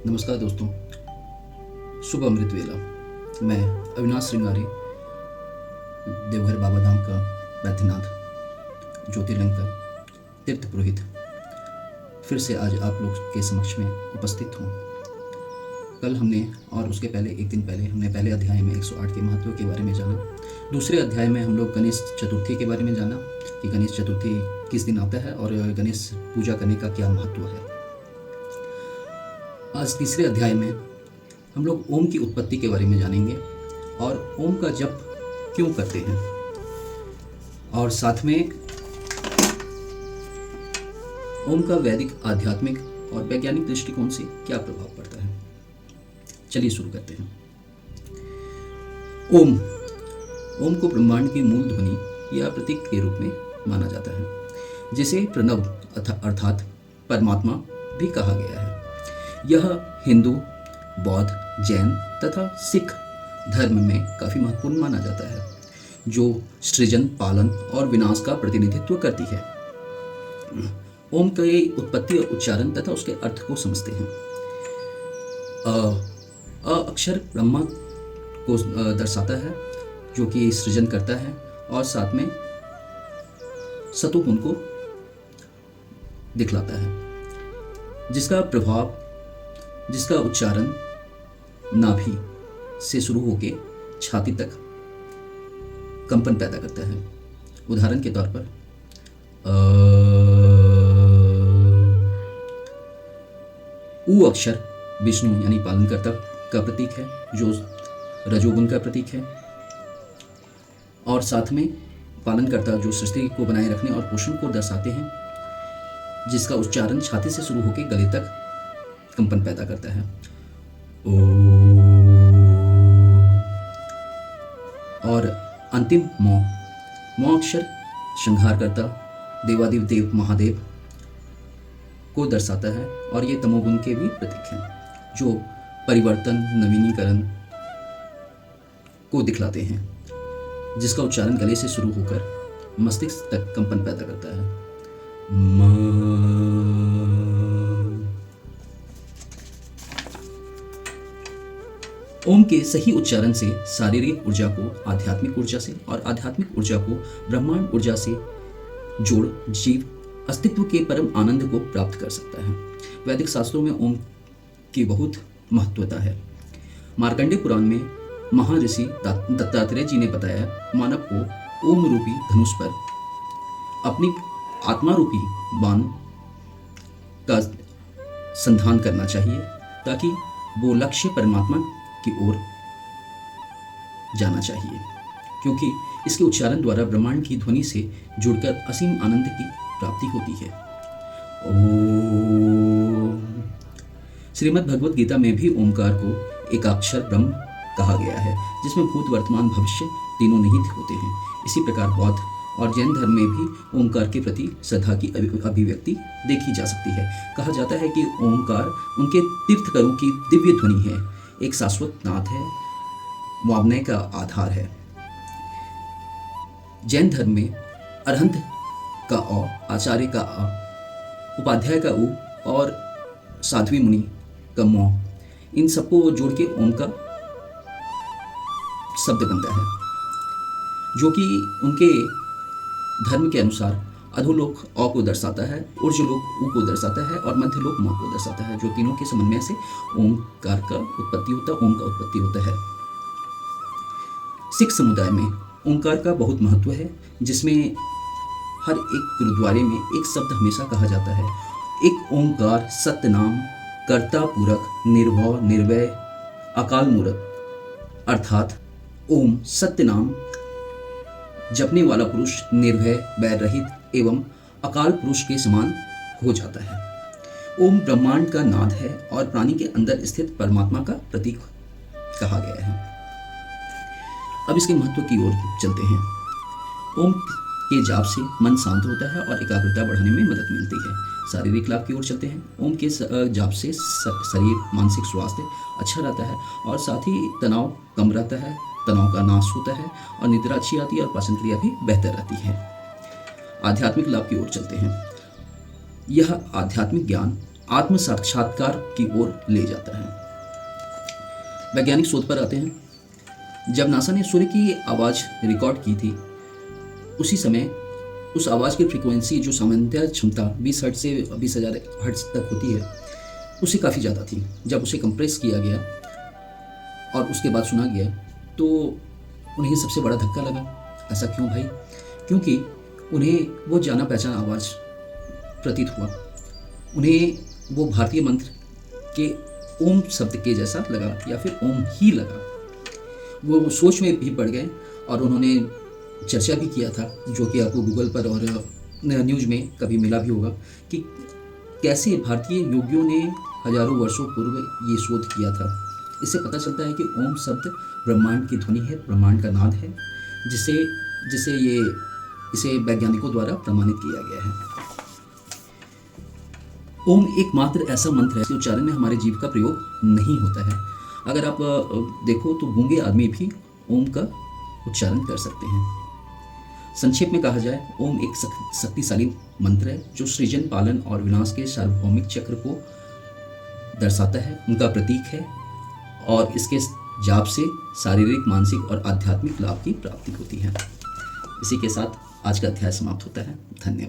नमस्कार दोस्तों, शुभ अमृत वेला। मैं अविनाश श्रृंगारी, देवघर बाबा धाम का बैद्यनाथ ज्योतिर्लिंग का तीर्थ पुरोहित, फिर से आज आप लोग के समक्ष में उपस्थित हूँ। कल हमने और उसके पहले एक दिन पहले हमने पहले अध्याय में 108 के महत्व के बारे में जाना। दूसरे अध्याय में हम लोग गणेश चतुर्थी के बारे में जाना कि गणेश चतुर्थी किस दिन आता है और गणेश पूजा करने का क्या महत्व है। आज तीसरे अध्याय में हम लोग ओम की उत्पत्ति के बारे में जानेंगे और ओम का जप क्यों करते हैं, और साथ में ओम का वैदिक, आध्यात्मिक और वैज्ञानिक दृष्टिकोण से क्या प्रभाव पड़ता है। चलिए शुरू करते हैं। ओम को ब्रह्मांड की मूल ध्वनि या प्रतीक के रूप में माना जाता है, जिसे प्रणव अर्थात परमात्मा भी कहा गया है। यह हिंदू, बौद्ध, जैन तथा सिख धर्म में काफ़ी महत्वपूर्ण माना जाता है, जो सृजन, पालन और विनाश का प्रतिनिधित्व करती है। ओम के उत्पत्ति और उच्चारण तथा उसके अर्थ को समझते हैं। अ अक्षर ब्रह्मा को दर्शाता है, जो कि सृजन करता है, और साथ में सतुगुण को दिखलाता है, जिसका उच्चारण नाभि से शुरू होकर छाती तक कंपन पैदा करता है। उदाहरण के तौर पर ऊ अक्षर विष्णु यानी पालनकर्ता का प्रतीक है, जो रजोगुण का प्रतीक है, और साथ में पालनकर्ता जो सृष्टि को बनाए रखने और पोषण को दर्शाते हैं, जिसका उच्चारण छाती से शुरू होकर गले तक कंपन पैदा करता है। और अंतिम मौ अक्षर संहारकर्ता देवादिदेव महादेव को दर्शाता है, और ये तमोगुण के भी प्रतीक हैं, जो परिवर्तन, नवीनीकरण को दिखलाते हैं, जिसका उच्चारण गले से शुरू होकर मस्तिष्क तक कंपन पैदा करता है। ओम के सही उच्चारण से शारीरिक ऊर्जा को आध्यात्मिक ऊर्जा से और आध्यात्मिक ऊर्जा को ब्रह्मांड ऊर्जा से जोड़ जीव अस्तित्व के परम आनंद को प्राप्त कर सकता है। वैदिक शास्त्रों में ओम की बहुत महत्वता है। मार्कंडेय पुराण में महर्षि दत्तात्रेय जी ने बताया, मानव को ओम रूपी धनुष पर अपनी आत्मा रूपी बाण का संधान करना चाहिए, ताकि वो लक्ष्य परमात्मा की ओर जाना चाहिए, क्योंकि इसके उच्चारण द्वारा ब्रह्मांड की ध्वनि से जुड़कर असीम आनंद की प्राप्ति होती है। ओम। श्रीमद् भगवत गीता में भी ओमकार को एकाक्षर ब्रह्म कहा गया है, जिसमें भूत, वर्तमान, भविष्य तीनों निहित होते हैं। इसी प्रकार बौद्ध और जैन धर्म में भी ओमकार के प्रति श्रद्धा की अभिव्यक्ति देखी जा सकती है। कहा जाता है कि ओमकार उनके तीर्थकरों की दिव्य ध्वनि है, एक शाश्वत नाद है, वाग्मय का आधार है। जैन धर्म में अरहंत का अ, आचार्य का आ, उपाध्याय का उ और साध्वी मुनि का मौ, इन सबको जोड़ के ओम का शब्द बनता है, जो कि उनके धर्म के अनुसार अधोलोक अ को दर्शाता है, ऊर्जलोक उ को दर्शाता है और मध्यलोक म को दर्शाता है, जो तीनों के समन्वय से ओमकार का उत्पत्ति होता है। सिख समुदाय में ओमकार का बहुत महत्व है, जिसमें हर एक गुरुद्वारे में एक शब्द हमेशा कहा जाता है, एक ओंकार सत्य नाम, कर्ता पूरक, निर्भव निर्वय, अकाल मूरत। अर्थात ओम सत्य नाम जपने वाला पुरुष निर्भय, बैर रहित एवं अकाल पुरुष के समान हो जाता है। ओम ब्रह्मांड का नाद है और प्राणी के अंदर स्थित परमात्मा का प्रतीक कहा गया है। अब इसके महत्व की ओर चलते हैं। ओम के जाप से मन शांत होता है और एकाग्रता बढ़ाने में मदद मिलती है। शारीरिक लाभ की ओर चलते हैं। ओम के जाप से शरीर, मानसिक स्वास्थ्य अच्छा रहता है और साथ ही तनाव कम रहता है, तनाव का नाश होता है और निद्रा अच्छी आती है और पाचन क्रिया भी बेहतर रहती है। आध्यात्मिक लाभ की ओर चलते हैं। यह आध्यात्मिक ज्ञान आत्म साक्षात्कार की ओर ले जाता है। वैज्ञानिक शोध पर आते हैं। जब नासा ने सूर्य की आवाज़ रिकॉर्ड की थी, उसी समय उस आवाज़ की फ्रीक्वेंसी जो सामान्यतः क्षमता 20 हर्ट्ज से 20,000 हर्ट्ज तक होती है, उससे काफ़ी ज़्यादा थी। जब उसे कंप्रेस किया गया और उसके बाद सुना गया तो उन्हें सबसे बड़ा धक्का लगा। ऐसा क्यों भाई? क्योंकि उन्हें वो जाना पहचाना आवाज़ प्रतीत हुआ। उन्हें वो भारतीय मंत्र के ओम शब्द के जैसा लगा या फिर ओम ही लगा। वो सोच में भी पड़ गए और उन्होंने चर्चा भी किया था, जो कि आपको गूगल पर और न्यूज़ में कभी मिला भी होगा, कि कैसे भारतीय योगियों ने हजारों वर्षों पूर्व ये शोध किया था। इससे पता चलता है कि ओम शब्द ब्रह्मांड की ध्वनि है, ब्रह्मांड का नाद है, जिसे जिसे इसे वैज्ञानिकों द्वारा प्रमाणित किया गया है। ओम एकमात्र ऐसा मंत्र है जिसके उच्चारण में हमारे जीभ का प्रयोग नहीं होता है। अगर आप देखो तो गूंगे आदमी भी ओम का उच्चारण कर सकते हैं। संक्षेप में कहा जाए, ओम एक शक्तिशाली मंत्र है जो सृजन, पालन और विनाश के सार्वभौमिक चक्र को दर्शाता है, उनका प्रतीक है और इसके जाप से शारीरिक, मानसिक और आध्यात्मिक लाभ की प्राप्ति होती है। इसी के साथ आज का अध्याय समाप्त होता है। धन्यवाद।